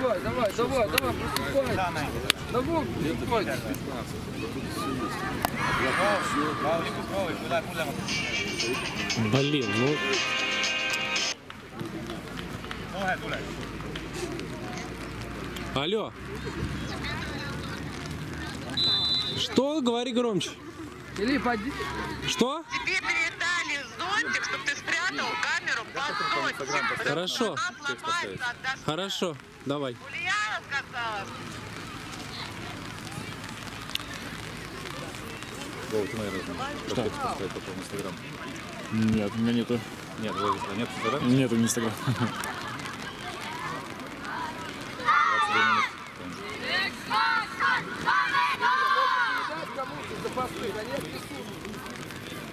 давай, приступай. На бок, приступай. Блин, ну... Алло. Что? Говори громче. Или поди. Что? Тебе передали зонтик, чтобы ты спрятал камеру под зонтик. Хорошо. Она сломается от дождя. Хорошо, давай. Ульяна сказала. Вова, ты, наверное, что поставить потом в Инстаграм? Нет, у меня нету. Нет, Вова, нет Инстаграм? Нету Инстаграм. 22 минут.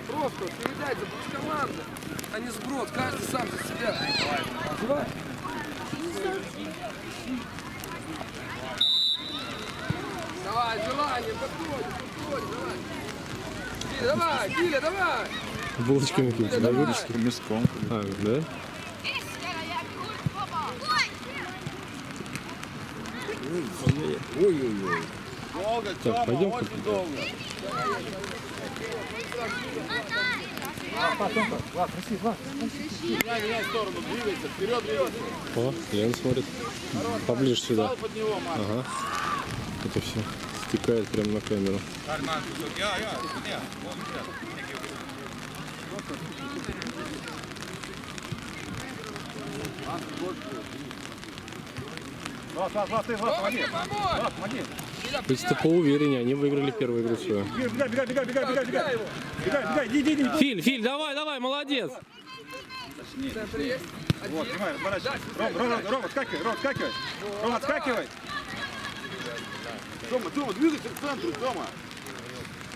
Просто передать, это пусть команда, а не сброд, каждый сам за себя. Давай. Давай, желание, подходи, давай. Диля, давай. Булочками какие-то, да, будешь? Мяском. А, да? Ой-ой-ой. Так, пойдем. О, Лен смотрит. Поближе сюда. Ага. Это все стекает прямо на камеру. Помочь. То есть это поувереннее, они выиграли первую игру свою. Бегай, иди. Филь, давай, молодец. Вот, снимай, разворачивай. Рома, отскакивай. Рома, отскакивай. Тома, двигайся к центру, Тома.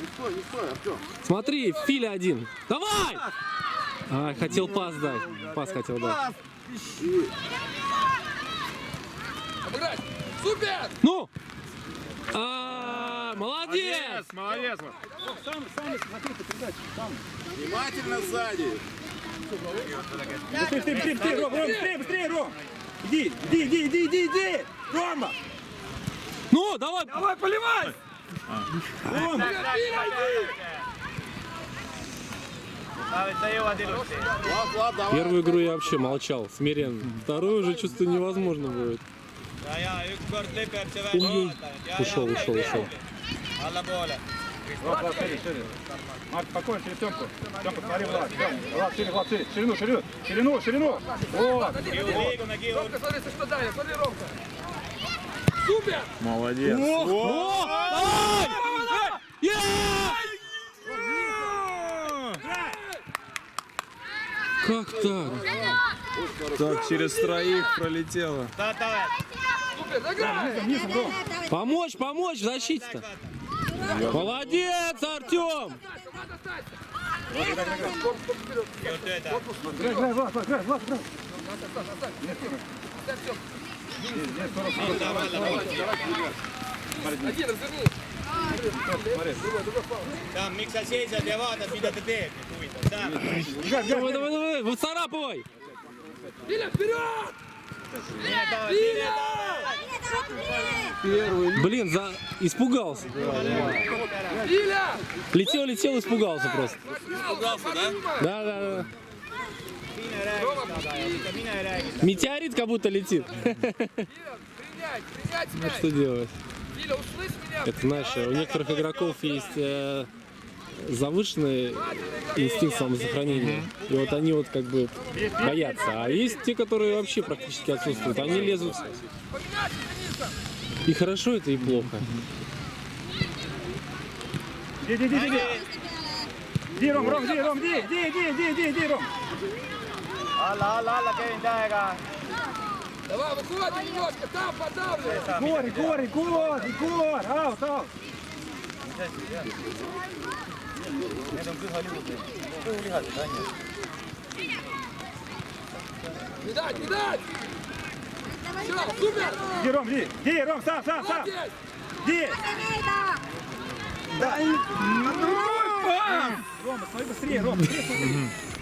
Не стой, Артем. Смотри, Филя один. Давай! А, хотел пас дать. Пас хотел дать. Обыграть. Супер! Ну! Молодец! Молодец. Сам смотри, передачу. Внимательно сзади. Быстрее, Ром. Иди. Рома. Ну, давай! Давай, поливай! Рома. Влад, давай. Первую игру я вообще молчал, смирен. Вторую уже чувствую невозможно будет. Ой, ушел. Влад, шире. Марк, спокойно, через Тёмку. Тёмка, смотри, Влад, шире. Ширину. Вот. Ромка, смотри, что дали, смотри, Ромка. Супер! Молодец. О, давай! Как так? Так, через троих пролетело. Супер, заграй! Помочь в защите-то. Молодец, Артем! Играй, Влад. Один, разверни. Там, miks sa seisad ja vaatad, mida ta teeb, huvitav. Давай, выцарапывай! Филя, вперед! Блин, испугался. Филя! Летел, испугался просто. Испугался, да? Да. Mine räägi. Метеорит как будто летит. Принять Ну мяч! что делать? Филя, услышь меня! Это, знаешь, у некоторых игроков есть завышенный инстинкт самосохранения. И вот они вот как бы боятся. А есть те, которые вообще практически отсутствуют. Они лезут. И хорошо это, и плохо. Иди, Ром, иди, Ром. Alla, Kevin tähega. Давай, выходи немножко, там подавлю! Егор, аут. Need on pühalihud. Kõhulihased, on ju? Не дать! Все, супер! Иди, Ром, сам. Молодец! Иди. Рома, смотри быстрее, Рома.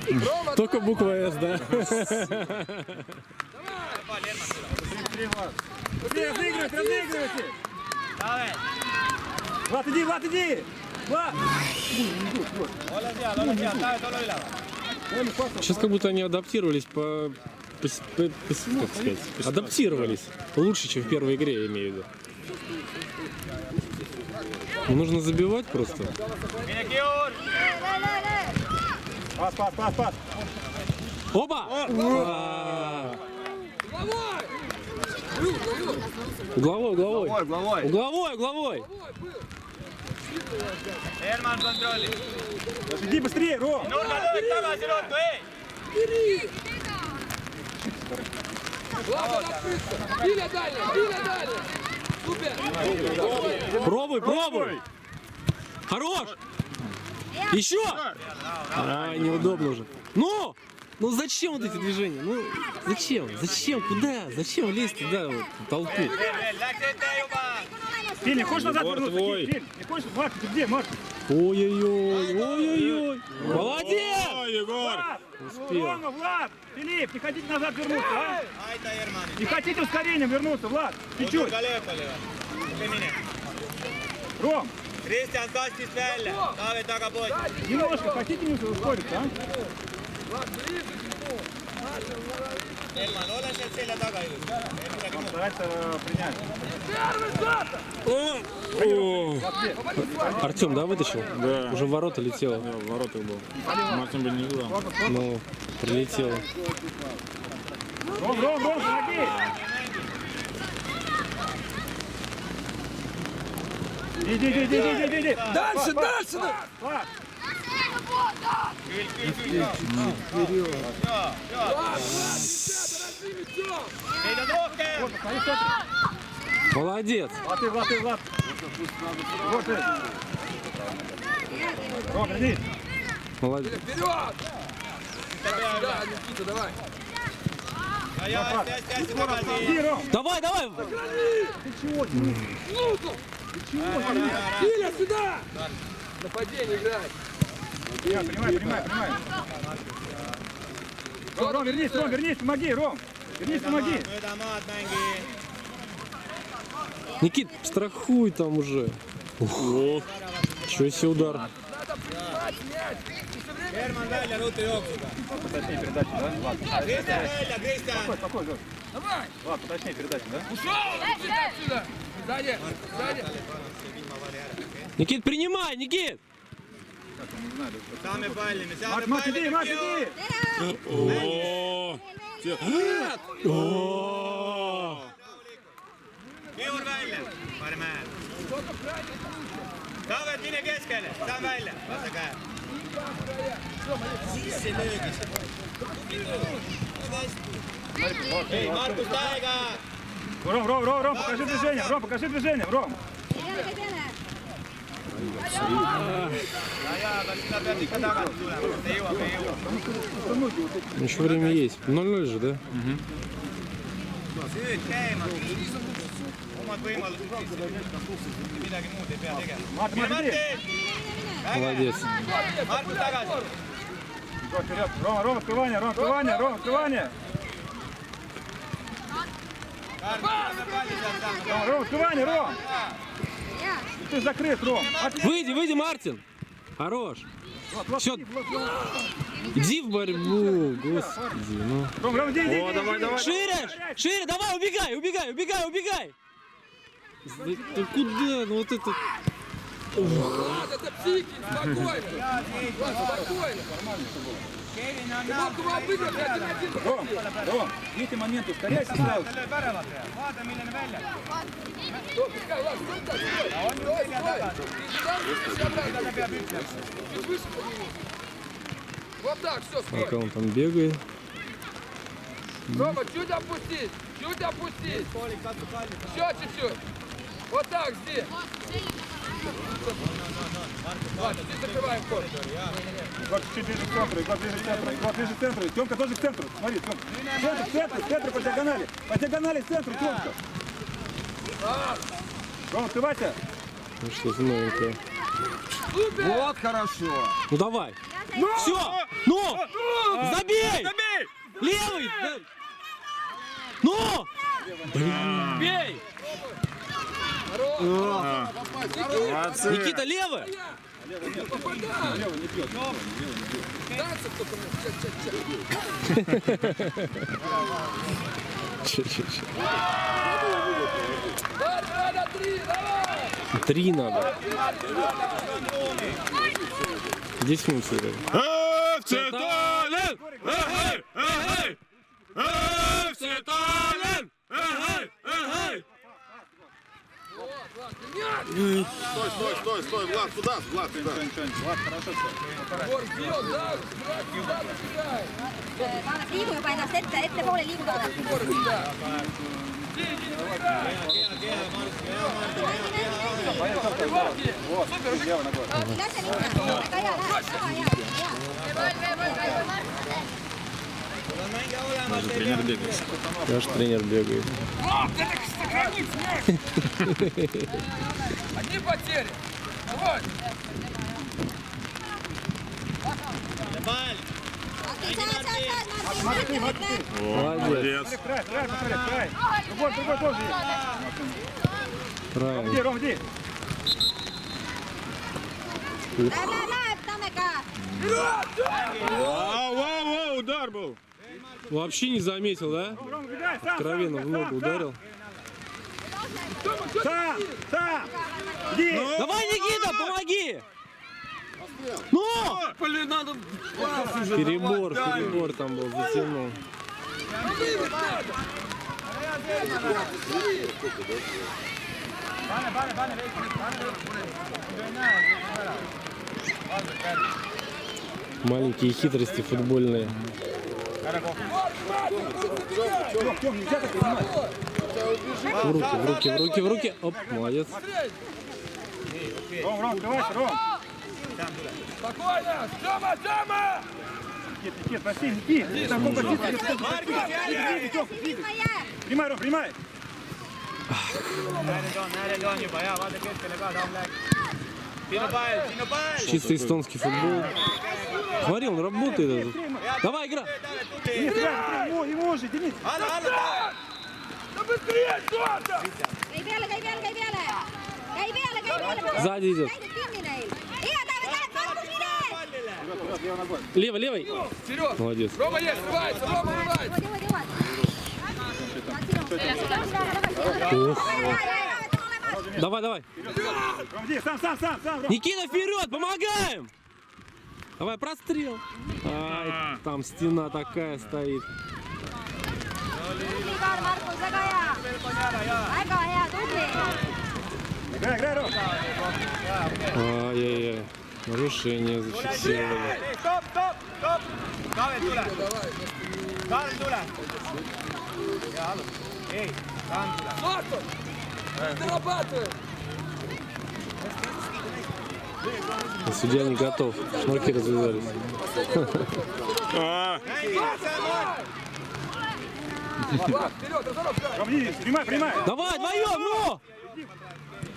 Рома, Только буква «С», да? Быстрее, Влад. разыгрывайте! Влад, иди, Влад, иди! Влад! Ole siellä, tää on ylävä. Сейчас как будто они адаптировались как сказать, адаптировались лучше, чем в первой игре, я имею в виду. Ну, нужно забивать просто. Mine Kiur! Пас! Опа! Угловой. Угловой. Herman kontrolli. Иди быстрее, Ром! Nurka lööd tagasi ruttu, ei! Главное открыться. Биля дальше. Супер. Пробуй. Хорош. Еще. Неудобно уже. Ну зачем вот эти движения? Ну зачем? Куда? Зачем лезть туда вот, в толпу? Läks eteen juba! Фильм, не хочешь назад вернуться? твой. Фильм, не хочешь? Марк, ты где, Марк? Ой-ой-ой. Молодец. Влад! Успел. Рома, Влад! Филипп, не хотите назад вернуться, а? Aita Hermanni. Не хотите ускорением вернуться, Влад? Чуть-чуть. Nurka lööpalivat. Se mine. Ром, Kristjan kastist välja. Taavi takapois. немножко хотите не ускориться, а? Helman, ole sealt selja taga just. Ei midagi muud. Старается принять. Артем, да, вытащил? Да. Уже в ворота летело. Да, в воротах был. Максим Бенигура. Ну, прилетело. Ром, помоги! Иди. Дальше. Влад, Neid on rohkem! смотри, смотри. Молодец. Влад. Вот ты. Ром, иди. Молодец. Вперед. Да, Никита, давай. Hästi tagasi! Иди, Ром. Давай. Биля сюда. Нападение играть. Принимай. Ром, вернись, помоги, Ром. Вернись, помоги. Mööda maad mängi! Никит, страхуй там уже. Ух. Ничего себе удар. Надо принимать мяч. И все время Herman välja ruttu jooksuga. Поточнее передачу, да, Влад? Kristjan välja, Kristjan! Спокойно, Жорж. давай. Влад, поточнее передачу, да? Ушел. Отсюда. Сзади. Никит, принимай, Никит. Saame palli, me saame Марк, palli! Марк, иди. Kiur välja! Pane määr! Taavet, mine keskele! Saan välja! Lase käe! Sisse löögis! Ei, Markus täiega! Ром, покажи движение, Ром. Jaa, aga sinna pead ikka tagasi tulema, ei jõua. Еще время есть. 0-0 же, да? Süüd käima. Omad võimalused sisse. Midagi muud ei pea tegema. Mark, Mine иди. Martin! Молодец. Markus tagasi! Жорж, вперед. Ром, открывание. Saame palli sealt saama. Ром, открывание, Ром. Ты закрыт, Ром. Выйди, Мартин. Хорош. Все. Иди в борьбу, господи. Ну. Ром, иди. Давай. Шире, давай, убегай. Да куда? Ну вот это... Влад, это психи. Спокойно. Влад, спокойно. Ты мог его обыграть 1-1. Ром, видите момент, ускоряйся сразу. Lööb värava peale. Vaata, milline välja. Пускай, Влад, стой так, стой. Чуть выше подними. Вот так, все, стой. Пока он там бегает. Рома, чуть опустить. Еще чуть-чуть. Вот так, здесь. Ладно, здесь закрываем ход. Игорь чуть ближе к центру, Игорь ближе к центру. Тёмка тоже к центру. Смотри, Тёмка. К центру по диагонали. По диагонали к центру, Тёмка. Ром, открывайся. Ну что за новенькое? Супер! Вот хорошо. Ну давай. Все. Ну! Забей! Левый! Да. Ну! Бей! Молодцы. Никита, левый! Левый не бьет. Танцы кто-то может. Че. Давай, на 3, давай! 3 надо. 10 минут сыграли. FC Таллин! Эй! Эй! FC Таллин! Эй! Стой, Влад, куда? Влад, сюда. Влад, хорошо все. Бор бьет, да, сюда набегай. Liigu juba ennast ettepoole liiguda. Бор сюда. Вот, лево ногой. Lase minna. Väga hea, Даже тренер бегает. Наш тренер бегает. Сохранить мяч. Одни потери. Давай. Молодец. Край, посмотри, край. Другой тоже есть. Правильно. Иди, Ром, иди. Läheb Tammeka. Вау, удар был. Вообще не заметил, да? Ром, убегай, сам. Откровенно в ногу ударил. Сам. Иди. Давай, Никита, помоги! Ну! Блин, надо. Перебор там был, затянул. Маленькие хитрости футбольные. Тём, нельзя так принимать. В руки. Оп, молодец. Ром, открывайся, Ром. Спокойно. Тёма! Никит, прости, Никит. Там сколько чистит. Siis ma jää. Принимай, Ром, принимай. Näed on juba hea, vaata keskele ka, Tamm läheb. Sinu pall! Чисто эстонский футбол. Смотри, он работает. Этот. Давай, игра. Денис, ему же, Денис. Да быстрее, Джордан! Käi peale. Käi peale. Сзади идет. Käidud kinni neil. Hea, Taavi, Markus, mine! Левый. Вперед! Молодец. Рома есть, срывается, Рома врывается! Давай. Ром, иди, сам, Ром. Никита, вперед, помогаем! Давай, прострел. Ай, там стена такая стоит. Tubli, Markus, väga hea, tubli. Играй, Ром. Ай-яй-яй. Нарушение зафиксировали. Stopp! Kavel tule! Hea alus. Ei, Tamm tule. Мартин! Дорабатывай! Судья не готов. Шнурки развязались. Влад, вперед, разорок! Ром, иди, принимай. Давай, вдвоем, ну!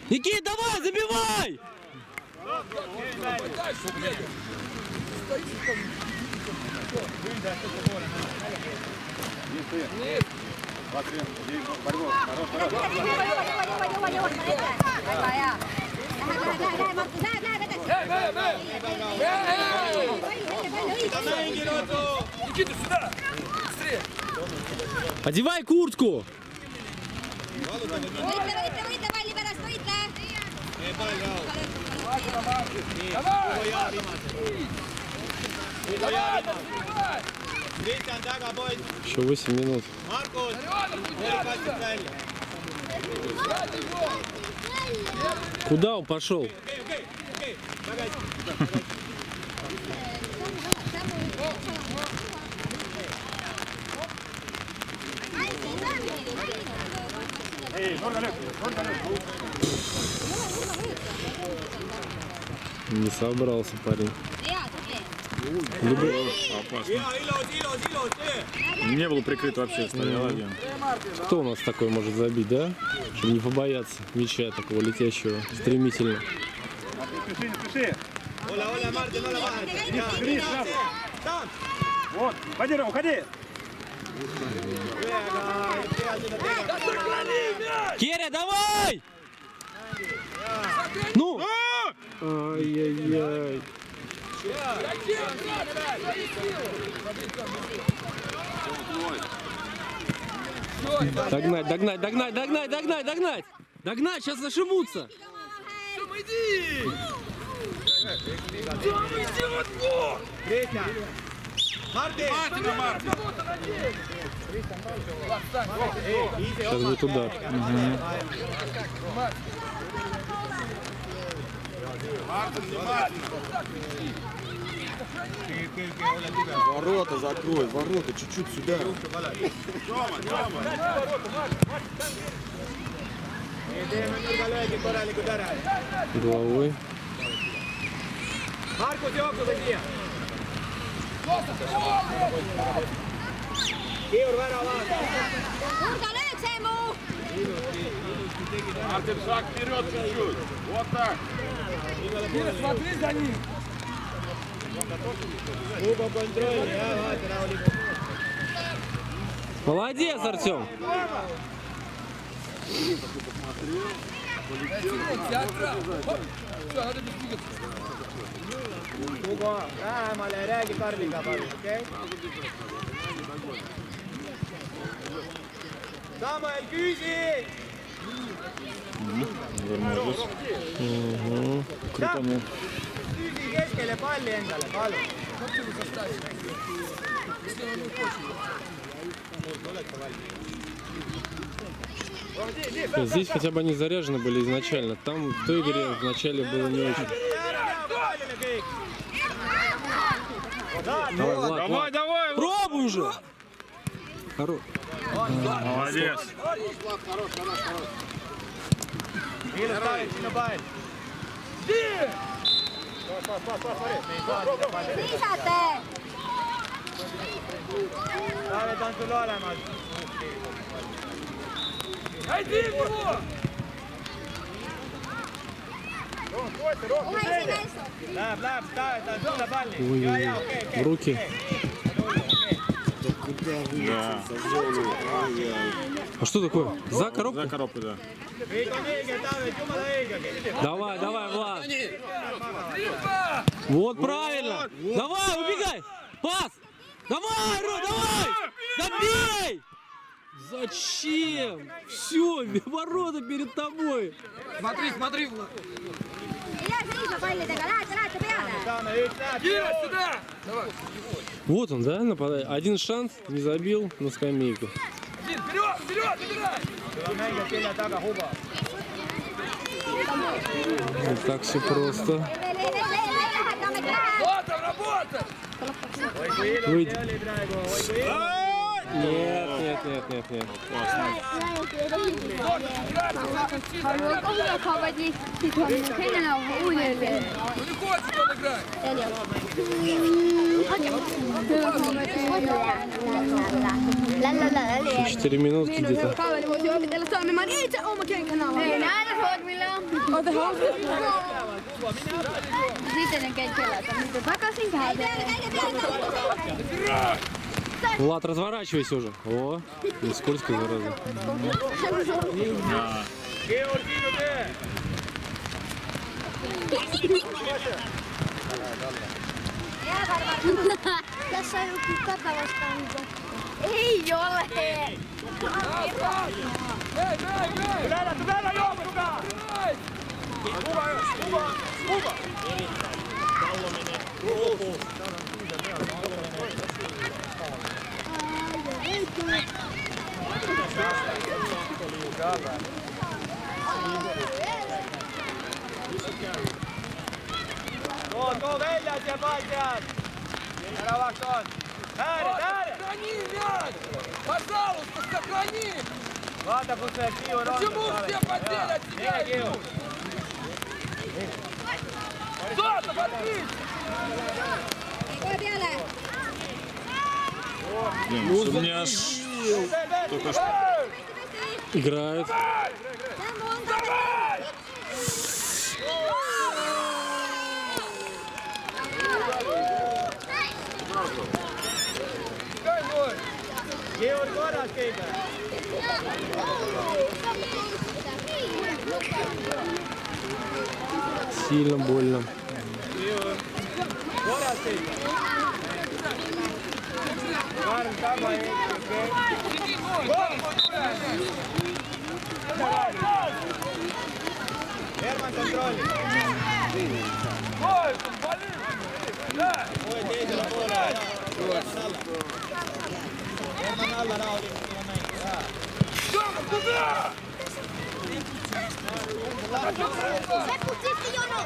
Никит, давай, забивай! Дальше, бегай! Нет! 2-3, иди, борьбу. Хорош. Jõua, väga hea. Lähe, Markus, läheb edasi. Никита, сюда! Быстрее! Одевай куртку! Võitle palli pärast, võitle! Kristjan taga, poiss. Еще 8 минут. Markus, passid välja. Куда он пошел? Ei, nurga löök. Не собрался парень. Hea, tubli. Опасно. Ilus, töö. Не был прикрыт вообще, стоял один. Кто у нас такой может забить, да? Чтобы не побояться мяча такого летящего, стремительно. Не спеши. Ole, Martin, ole vahel. Бери сразу. Tamm. Вот, уходи, Ром, уходи. Керя, давай! Ну! Ай-яй-яй. Догнать, догнать, догнать, догнать, догнать, догнать! Догнать, сейчас зашибутся! Тёма, иди! Тёма, иди вот вот! Третья. Мартин! Сейчас будет удар. Ворота закрой, ворота чуть-чуть сюда. Teeme nurgalöögi korralikult ära. Головой. Markus jookseb siia. Kiur väravas. Nurga löök see mu! Мартин, шаг вперед чуть-чуть. Вот так. Мира, смотри за ним! Kuuba kontrolli, hea vaata rahulikult. Молодец, Артем! Театра! Все, надо без двигаться. Kuuba, lähemale ja räägi Karliga palun, okei? Samuel, küsi! Возможность. Крутанул. Küsi keskele palli endale, palun. Здесь хотя бы они заряжены были изначально. Там в той игре вначале было не очень. Давай, Влад, Давай, Влад. давай! Пробуй уже! Молодец! Ilus Taavet, sinu pall. Nii saate! Taavet on sul olemas. Иди в него! Kohe esimees! Läheb, Taavet on sulle palli. Ой-ой-ой. В руки. Да. А что такое? За коробку? За коробку, да. Kõik on õige, Taavet, jumala õigegi. Давай, давай, Влад. Вот правильно. Давай, убегай. Пас. Давай, Ро, давай. Добей. Зачем? Все, ворота перед тобой. Смотри, смотри, Влад! Ei jää seisma pallidega, lähete peale! Saame üks läheb. Кира, сюда! Давай! Вот он, да, нападает. Один шанс, не забил на скамейку. Один, вперед, вперед, забирай! Mängib selja taga Hugo. Вот так все просто. Lähedame käe! Вот он, работа! Oi kui ilus Võid- see oli praegu, oi kui ilus. Нет, нет, нет, нет, нет. Har du kommit lite till pengarna och olika? Ну не хочет он играть! La la la la. 4 минутки где-то. Kaaveli voisi opetella toimimaan itse oma kenkänaava. Ei näitä sormilla. Ota housut. Sitten ne kenkällä. Nyt takaisin käydään. Влад, разворачивайся уже. О, не скользко, зараза. Georg, sinu töö. Tässä on joku katavasta. Ei ole. Tule ära jooksuga! Too väljas ja pall sealt! Väravaks on! Ääred, ääred! Сохрани мяч! Пожалуйста, сохрани! Vaata, kus see Kiiur on. Почему все потери от тебя Mine, Kiiur! идут? Зота, подпись! Kohe peale. Блин, у меня аж только что... Играют. Дай ноль! Kiiur korras kõige! Сильно больно. Herman kontrolli. Voi teisellä puolella. Herman alla Rauli. Se putsitti jono.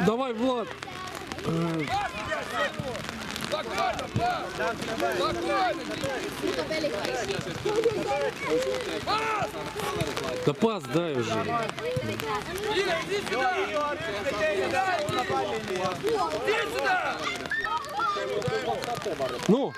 Давай, Влад. Спокойно, пас! Спокойно! Да пас дай уже. Игорь, иди сюда! Иди сюда! Ну,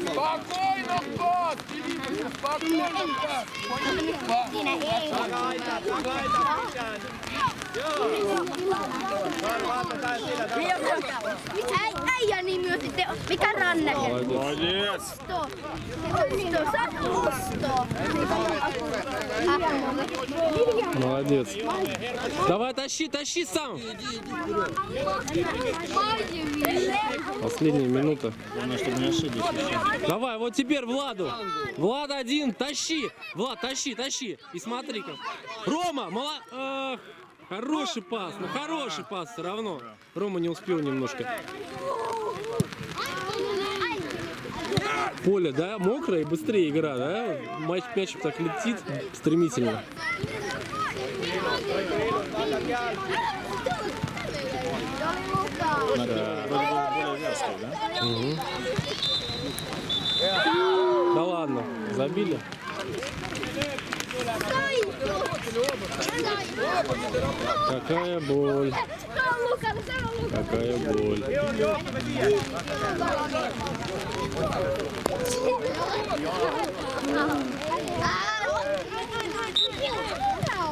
Спокойно, пас! Филипп, спокойно, пас! Siinä ei. Äijä nimi on sitten, mikä ranne? Молодец. молодец. Давай, тащи, тащи сам. Последняя минута. Главное, чтобы не ошиблись еще. Давай, вот теперь Владу. Влад один, тащи. Влад, тащи, тащи. И смотри-ка. Рома, хороший пас. Ну хороший пас все равно. Рома не успел немножко. Поле, да, мокрое и быстрее игра, да? Мяч так летит стремительно. Более вязкая, да? Да ладно, забили. Какая боль. Какая боль.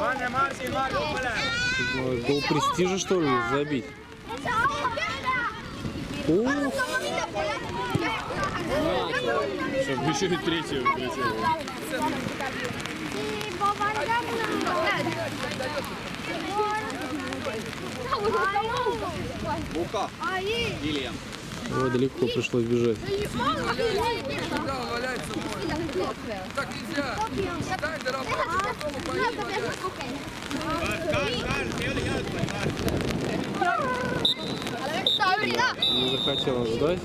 Panne Marsin Marko pelää. Гол престижа, что ли, забить? Ух, Чтобы еще и третью влетело. ой, далеко пришлось бежать. Куда валяется мой? Так нельзя! Дай до работы, потом упади, валяйся. Не захотел он ждать.